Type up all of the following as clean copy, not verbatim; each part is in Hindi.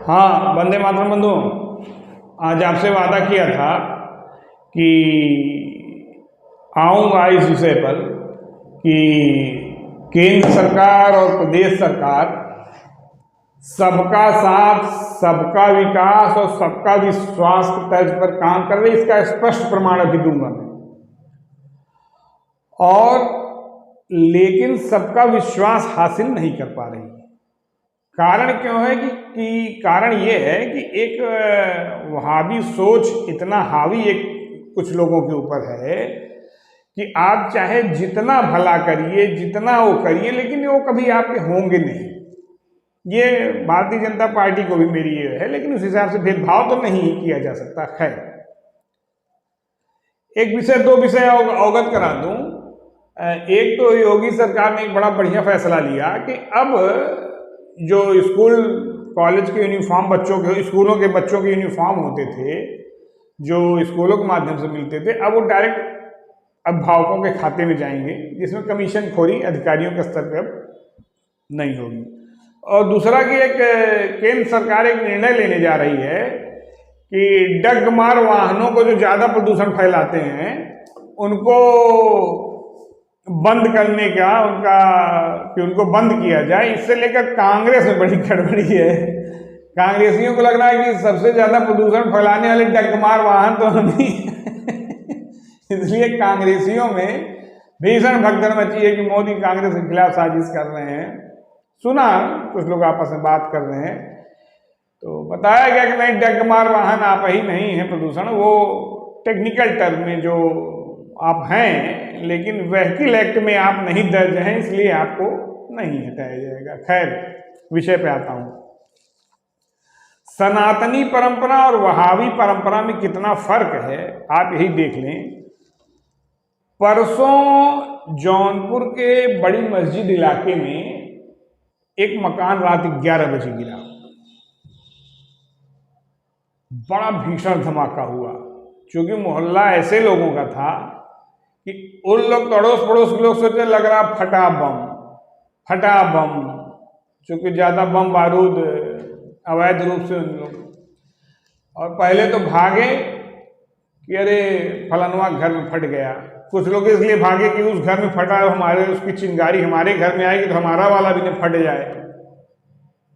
हाँ, वंदे मातरम बंधु। आज आपसे वादा किया था कि आऊँगा इस विषय पर कि केंद्र सरकार और प्रदेश सरकार सबका साथ, सबका विकास और सबका विश्वास की तर्ज पर काम कर रही। इसका स्पष्ट प्रमाण अभी दूंगा मैं। और लेकिन सबका विश्वास हासिल नहीं कर पा रही। कारण क्यों है कि कारण ये है कि एक वहाबी सोच इतना हावी एक कुछ लोगों के ऊपर है कि आप चाहे जितना भला करिए, जितना वो करिए, लेकिन वो कभी आपके होंगे नहीं। ये भारतीय जनता पार्टी को भी मेरी ये है, लेकिन उस हिसाब से भेदभाव तो नहीं किया जा सकता। खैर, एक विषय दो विषय अवगत करा दूं। एक तो योगी सरकार ने एक बड़ा बढ़िया फैसला लिया कि अब जो स्कूल कॉलेज के यूनिफॉर्म बच्चों के, स्कूलों के बच्चों के यूनिफॉर्म होते थे, जो स्कूलों के माध्यम से मिलते थे, अब वो डायरेक्ट अभिभावकों के खाते में जाएंगे, जिसमें कमीशन खोरी अधिकारियों के स्तर पर अब नहीं होगी। और दूसरा कि एक केंद्र सरकार एक निर्णय लेने जा रही है कि डगमार वाहनों को जो ज़्यादा प्रदूषण फैलाते हैं उनको बंद करने का उनको बंद किया जाए। इससे लेकर कांग्रेस में बड़ी गड़बड़ी है। कांग्रेसियों को लग रहा है कि सबसे ज़्यादा प्रदूषण फैलाने वाले डगमार वाहन तो हम ही इसलिए कांग्रेसियों में भीषण भगदड़ मची है कि मोदी कांग्रेस के खिलाफ साजिश कर रहे हैं। सुना कुछ लोग आपस में बात कर रहे हैं तो बताया गया कि नहीं, डगमार वाहन आप ही नहीं है प्रदूषण, वो टेक्निकल टर्म में जो आप हैं, लेकिन व्हीकल एक्ट में आप नहीं दर्ज हैं, इसलिए आपको नहीं हटाया जाएगा। खैर, विषय पे आता हूं। सनातनी परंपरा और वहाबी परंपरा में कितना फर्क है आप यही देख लें। परसों जौनपुर के बड़ी मस्जिद इलाके में एक मकान रात 11 बजे गिरा। बड़ा भीषण धमाका हुआ, क्योंकि मोहल्ला ऐसे लोगों का था कि उन लोग तो अड़ोस पड़ोस के लोग सोचे लग रहा फटा बम, क्योंकि ज़्यादा बम बारूद अवैध रूप से उन लोग, और पहले तो भागे कि अरे फलानवा घर में फट गया। कुछ लोग इसलिए भागे कि उस घर में फटा है, हमारे उसकी चिंगारी हमारे घर में आएगी तो हमारा वाला भी न फट जाए।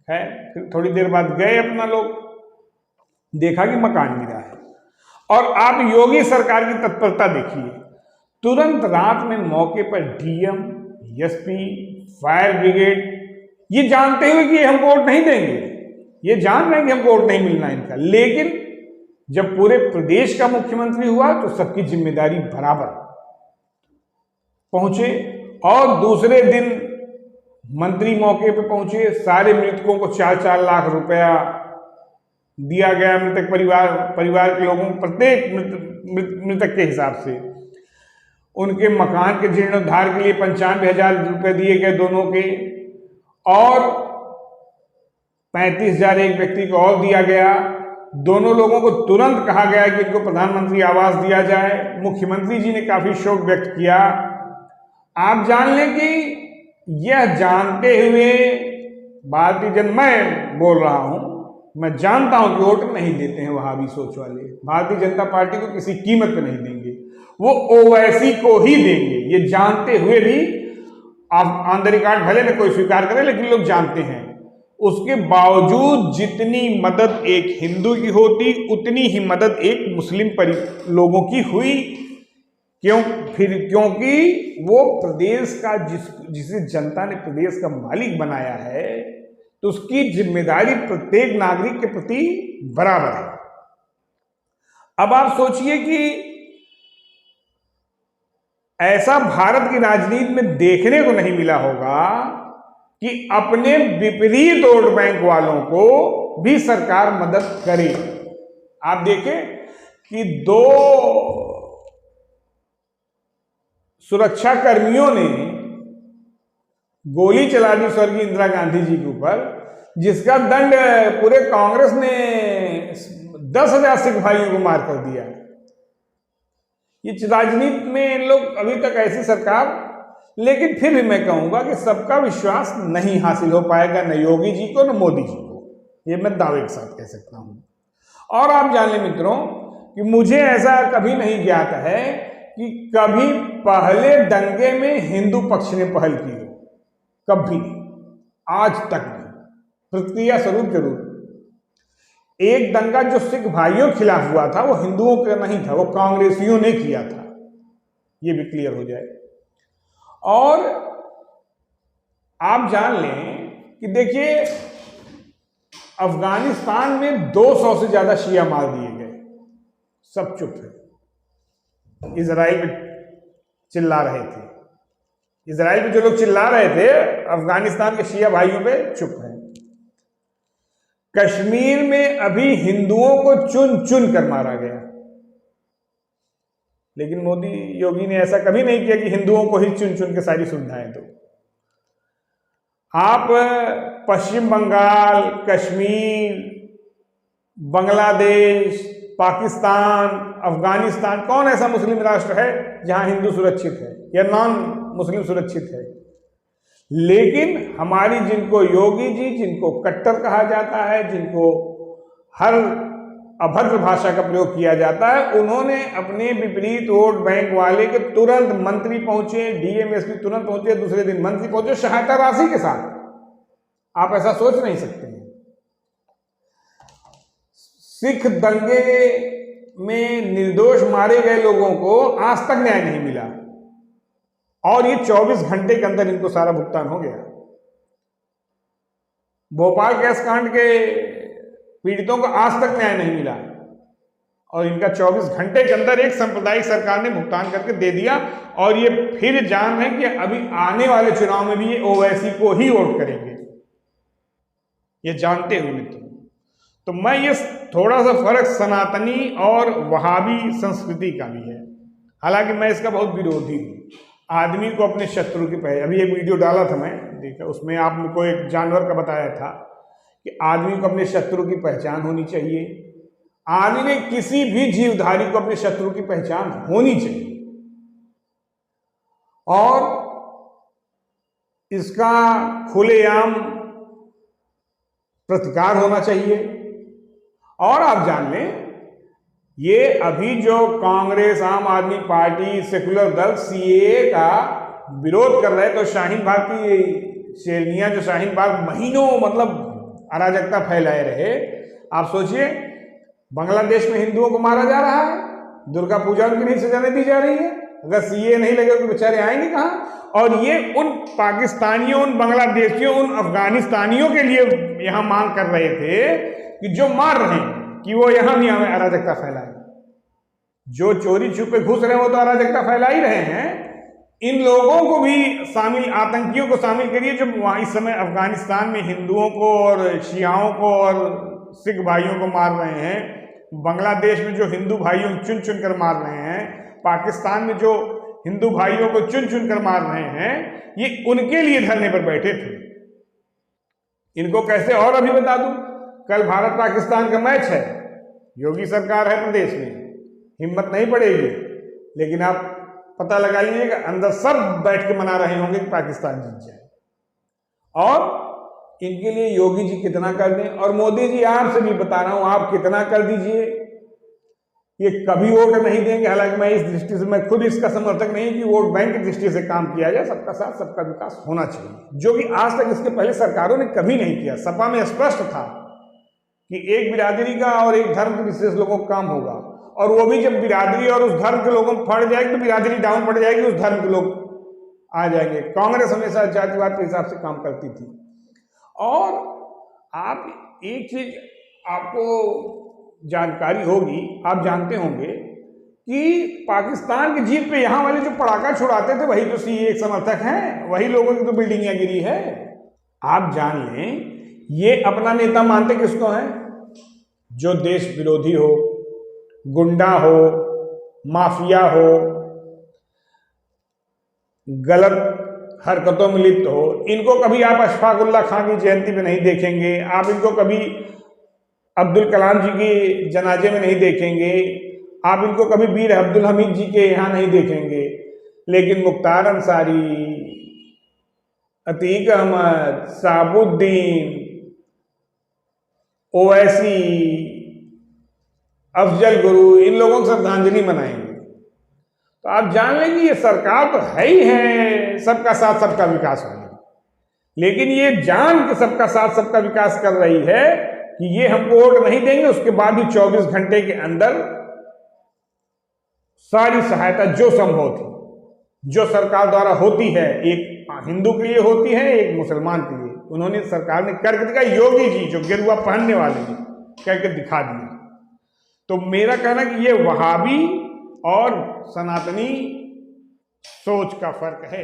है, फिर थोड़ी देर बाद गए अपना लोग, देखा कि मकान गिरा है। और आप योगी सरकार की तत्परता देखिए, तुरंत रात में मौके पर डीएम, एसपी, फायर ब्रिगेड, ये जानते हुए कि हम वोट नहीं देंगे, ये जान रहे हैं कि हमको वोट नहीं मिलना इनका, लेकिन जब पूरे प्रदेश का मुख्यमंत्री हुआ तो सबकी जिम्मेदारी बराबर पहुंचे। और दूसरे दिन मंत्री मौके पर पहुंचे, सारे मृतकों को 4-4 लाख रुपया दिया गया। मृतक परिवार के लोगों को प्रत्येक मृतक के हिसाब से उनके मकान के जीर्णोद्धार के लिए 95,000 रुपये दिए गए दोनों के, और 35,000 एक व्यक्ति को और दिया गया। दोनों लोगों को तुरंत कहा गया कि इनको प्रधानमंत्री आवास दिया जाए। मुख्यमंत्री जी ने काफी शोक व्यक्त किया। आप जान लें कि यह जानते हुए मैं बोल रहा हूं, मैं जानता हूं कि वोट नहीं देते हैं वहाबी सोच वाले, भारतीय जनता पार्टी को किसी कीमत पे नहीं देंगे, वो ओवैसी को ही देंगे। ये जानते हुए भी, आप ऑन द रिकॉर्ड भले न कोई स्वीकार करे, लेकिन लोग जानते हैं। उसके बावजूद जितनी मदद एक हिंदू की होती, उतनी ही मदद एक मुस्लिम लोगों की हुई। क्योंकि वो प्रदेश का जिसे जनता ने प्रदेश का मालिक बनाया है, तो उसकी जिम्मेदारी प्रत्येक नागरिक के प्रति बराबर है। अब आप सोचिए कि ऐसा भारत की राजनीति में देखने को नहीं मिला होगा कि अपने विपरीत वोट बैंक वालों को भी सरकार मदद करे। आप देखें कि 2 सुरक्षा कर्मियों ने गोली चला दी स्वर्गीय इंदिरा गांधी जी के ऊपर, जिसका दंड पूरे कांग्रेस ने 10,000 सिख भाइयों को मार कर दिया। ये राजनीति में इन लोग अभी तक ऐसी सरकार, लेकिन फिर भी मैं कहूंगा कि सबका विश्वास नहीं हासिल हो पाएगा, न योगी जी को न मोदी जी को। ये मैं दावे के साथ कह सकता हूं। और आप जान लें मित्रों कि मुझे ऐसा कभी नहीं ज्ञात है कि कभी पहले दंगे में हिंदू पक्ष ने पहल की हो, कभी नहीं, आज तक नहीं। प्रतिक्रिया स्वरूप जरूर एक दंगा जो सिख भाइयों के खिलाफ हुआ था वो हिंदुओं का नहीं था, वो कांग्रेसियों ने किया था, ये भी क्लियर हो जाए। और आप जान लें कि देखिए अफगानिस्तान में 200 से ज्यादा शिया मार दिए गए, सब चुप है। इजराइल पे चिल्ला रहे थे, इजराइल पे जो लोग चिल्ला रहे थे अफगानिस्तान के शिया भाइयों पे चुप है। कश्मीर में अभी हिंदुओं को चुन चुन कर मारा गया, लेकिन मोदी योगी ने ऐसा कभी नहीं किया कि हिंदुओं को ही चुन चुन के सारी सुविधाएं दो। आप पश्चिम बंगाल, कश्मीर, बांग्लादेश, पाकिस्तान, अफगानिस्तान, कौन ऐसा मुस्लिम राष्ट्र है जहां हिंदू सुरक्षित है या नॉन मुस्लिम सुरक्षित है? लेकिन हमारी जिनको योगी जी, जिनको कट्टर कहा जाता है, जिनको हर अभद्र भाषा का प्रयोग किया जाता है, उन्होंने अपने विपरीत वोट बैंक वाले के तुरंत मंत्री पहुंचे, डीएमएसपी तुरंत पहुंचे, दूसरे दिन मंत्री पहुंचे सहायता राशि के साथ। आप ऐसा सोच नहीं सकते हैं। सिख दंगे में निर्दोष मारे गए लोगों को आज तक न्याय नहीं मिला और ये 24 घंटे के अंदर इनको सारा भुगतान हो गया। भोपाल गैस कांड के पीड़ितों को आज तक न्याय नहीं मिला और इनका 24 घंटे के अंदर एक सांप्रदायिक सरकार ने भुगतान करके दे दिया। और ये फिर जान है कि अभी आने वाले चुनाव में भी ये ओवैसी को ही वोट करेंगे, ये जानते हुए मित्रों। तो मैं ये थोड़ा सा फर्क सनातनी और वहाबी संस्कृति का भी है, हालांकि मैं इसका बहुत विरोधी हूँ। आदमी को अपने शत्रु की पहचान, अभी एक वीडियो डाला था मैं, देखा, उसमें आपको एक जानवर का बताया था कि आदमी को अपने शत्रु की पहचान होनी चाहिए। आदमी में किसी भी जीवधारी को अपने शत्रु की पहचान होनी चाहिए और इसका खुलेआम प्रतिकार होना चाहिए। और आप जान लें ये अभी जो कांग्रेस, आम आदमी पार्टी, सेकुलर दल सीएए का विरोध कर रहे हैं, तो शाहीन बाग की शेरनियां जो शाहीन बाग महीनों मतलब अराजकता फैलाए रहे। आप सोचिए बांग्लादेश में हिंदुओं को मारा जा रहा है, दुर्गा पूजा उनकी नहीं सजाने दी जा रही है। अगर सीए नहीं लगे तो बेचारे आएंगे कहाँ? और ये उन पाकिस्तानियों, उन बांग्लादेशियों, उन अफगानिस्तानियों के लिए यहां मांग कर रहे थे कि जो मार रहे हैं कि वो यहां नहीं हमें अराजकता फैलाए। जो चोरी छुपे घुस रहे हैं वो तो अराजकता फैला ही रहे हैं। इन लोगों को भी शामिल, आतंकियों को शामिल करिए जो वहां इस समय अफगानिस्तान में हिंदुओं को और शियाओं को और सिख भाइयों को मार रहे हैं, बांग्लादेश में जो हिंदू भाइयों को चुन चुन कर मार रहे हैं, पाकिस्तान में जो हिंदू भाइयों को चुन चुन कर मार रहे हैं, ये उनके लिए धरने पर बैठे थे। इनको कैसे? और अभी बता दूं, कल भारत पाकिस्तान का मैच है, योगी सरकार है प्रदेश में, हिम्मत नहीं पड़ेगी, लेकिन आप पता लगा लीजिएगा अंदर सब बैठ के मना रहे होंगे कि पाकिस्तान जीत जाए। और इनके लिए योगी जी कितना कर दें, और मोदी जी आपसे भी बता रहा हूं, आप कितना कर दीजिए, ये कभी वोट नहीं देंगे। हालांकि मैं इस दृष्टि से, मैं खुद इसका समर्थक नहीं कि वोट बैंक की दृष्टि से काम किया जाए, सबका साथ सबका विकास होना चाहिए, जो कि आज तक इसके पहले सरकारों ने कभी नहीं किया। सपा में स्पष्ट था कि एक बिरादरी का और एक धर्म के विशेष लोगों का काम होगा, और वो भी जब बिरादरी और उस धर्म के लोगों में फट जाएगी तो बिरादरी डाउन पड़ जाएगी, उस धर्म के लोग आ जाएंगे। कांग्रेस हमेशा जातिवाद के हिसाब से काम करती थी। और आप एक चीज आपको जानकारी होगी, आप जानते होंगे कि पाकिस्तान की जीत पे यहाँ वाले जो पटाखा छुड़ाते थे वही तो सीए समर्थक हैं, वही लोगों की तो बिल्डिंगियां गिरी है। आप जान लें ये अपना नेता मानते किसको है? जो देश विरोधी हो, गुंडा हो, माफिया हो, गलत हरकतों में लिप्त हो। इनको कभी आप अशफाक उल्लाह खान की जयंती में नहीं देखेंगे, आप इनको कभी अब्दुल कलाम जी के जनाजे में नहीं देखेंगे, आप इनको कभी वीर अब्दुल हमीद जी के यहाँ नहीं देखेंगे। लेकिन मुख्तार अंसारी, अतीक अहमद, साबुद्दीन, ओवैसी, अफजल गुरु, इन लोगों को श्रद्धांजलि मनाएंगे। तो आप जान लें कि ये सरकार तो है ही है सबका साथ सबका विकास वाली, लेकिन ये जान के सबका साथ सबका विकास कर रही है कि ये हमको वोट नहीं देंगे, उसके बाद भी 24 घंटे के अंदर सारी सहायता जो संभव थी, जो सरकार द्वारा होती है, एक हिंदू के लिए होती है, एक मुसलमान के लिए, उन्होंने सरकार ने करके दिखा। योगी जी जो गेरुआ पहनने वाले जी करके दिखा दिया। तो मेरा कहना कि ये वहाबी और सनातनी सोच का फर्क है।